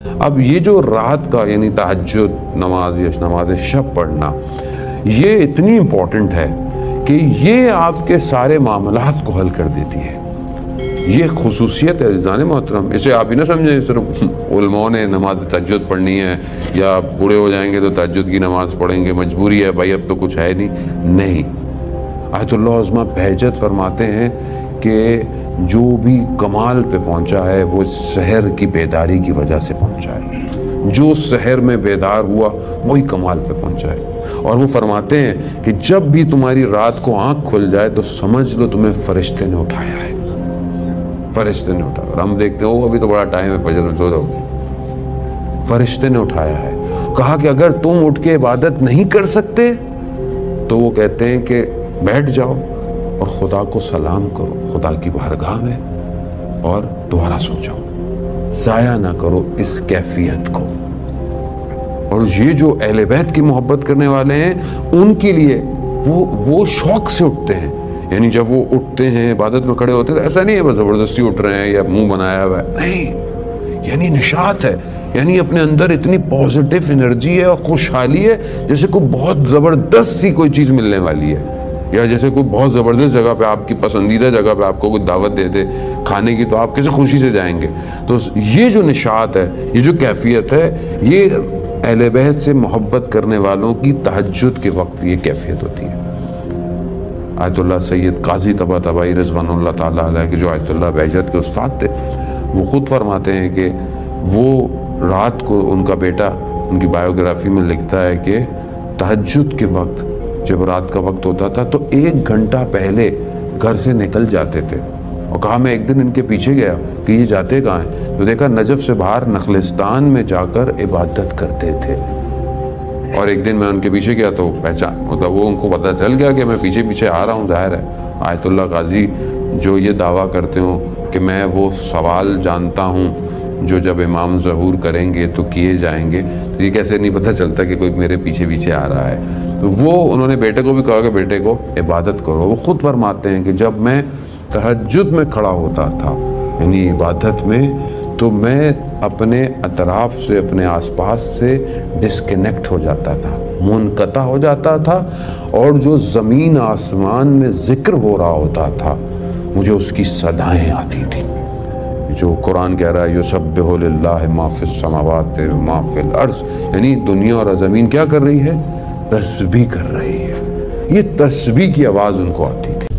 अब ये जो रात का यानी तहज्जुद नमाज या नमाज शब पढ़ना, ये इतनी इम्पोर्टेंट है कि ये आपके सारे मामलात को हल कर देती है। ये खुसूसियत है अज़ीज़ान मोहतरम। इसे आप ही ना समझें सिर्फ उलमाओं ने नमाज तहज्जुद पढ़नी है या बूढ़े हो जाएंगे तो तहज्जुद की नमाज़ पढ़ेंगे, मजबूरी है भाई, अब तो कुछ है नहीं। आयतुल्लाह उज़्मा बहजत फरमाते हैं कि जो भी कमाल पे पहुंचा है वो सहर की बेदारी की वजह से पहुंचा है। जो सहर में बेदार हुआ वही कमाल पे पहुंचा है। और वो फरमाते हैं कि जब भी तुम्हारी रात को आंख खुल जाए तो समझ लो तुम्हें फरिश्ते ने उठाया है, फरिश्ते ने उठाया। और हम देखते हो अभी तो बड़ा टाइम है, फजर में सो जाओ, फरिश्ते ने उठाया है। कहा कि अगर तुम उठ के इबादत नहीं कर सकते तो वो कहते हैं कि बैठ जाओ और खुदा को सलाम करो खुदा की बारगाह में और दोबारा सो जाओ, ज़ाया ना करो इस कैफियत को। और ये जो अहले बैत की मोहब्बत करने वाले हैं उनके लिए वो शौक से उठते हैं। यानी जब वो उठते हैं इबादत में खड़े होते हैं तो ऐसा नहीं है बस ज़बरदस्ती उठ रहे हैं या मुंह बनाया हुआ है, नहीं, यानी निशात है, यानी अपने अंदर इतनी पॉजिटिव एनर्जी है और खुशहाली है जैसे कोई बहुत ज़बरदस्त सी कोई चीज़ मिलने वाली है, या जैसे कोई बहुत ज़बरदस्त जगह पे आपकी पसंदीदा जगह पे आपको कोई दावत दे दे खाने की तो आप कैसे खुशी से जाएंगे। तो ये जो निशात है, ये जो कैफियत है, ये अहले बैत से मोहब्बत करने वालों की तहज्जुद के वक्त ये कैफियत होती है। आयतुल्लाह सैयद काजी तबातबाई रिज़वानुल्लाह ताला अलैह के जो आयतुल्लाह बहजत के उस्ताद थे, वो ख़ुद फरमाते हैं कि वो रात को उनका बेटा उनकी बायोग्राफी में लिखता है कि तहज्जुद के वक्त जब रात का वक्त होता था तो 1 घंटा पहले घर से निकल जाते थे। और कहा मैं एक दिन इनके पीछे गया कि ये जाते कहाँ हैं, तो देखा नजफ़ से बाहर नखलिस्तान में जाकर इबादत करते थे। और एक दिन मैं उनके पीछे गया तो पहचान मतलब वो उनको पता चल गया कि मैं पीछे पीछे आ रहा हूँ। ज़ाहिर है आयतुल्लाह गाजी जो ये दावा करते हो कि मैं वो सवाल जानता हूँ जो जब इमाम ज़हूर करेंगे तो किए जाएंगे, तो ये कैसे नहीं पता चलता कि कोई मेरे पीछे पीछे आ रहा है। तो वो उन्होंने बेटे को भी कहा कि बेटे को इबादत करो। वो ख़ुद फरमाते हैं कि जब मैं तहज्जुद में खड़ा होता था यानी इबादत में, तो मैं अपने अतराफ़ से अपने आसपास से डिस्कनेक्ट हो जाता था, मुनक़ता हो जाता था, और जो ज़मीन आसमान में ज़िक्र हो रहा होता था मुझे उसकी सदाएँ आती थी। जो कुरान कह रहा है युसब्बिहु लिल्लाहि मा फ़िस समावाति व मा फ़िल अर्ज़, यानी दुनिया और ज़मीन क्या कर रही है, तस्बीह कर रही है। ये तस्बीह की आवाज़ उनको आती थी।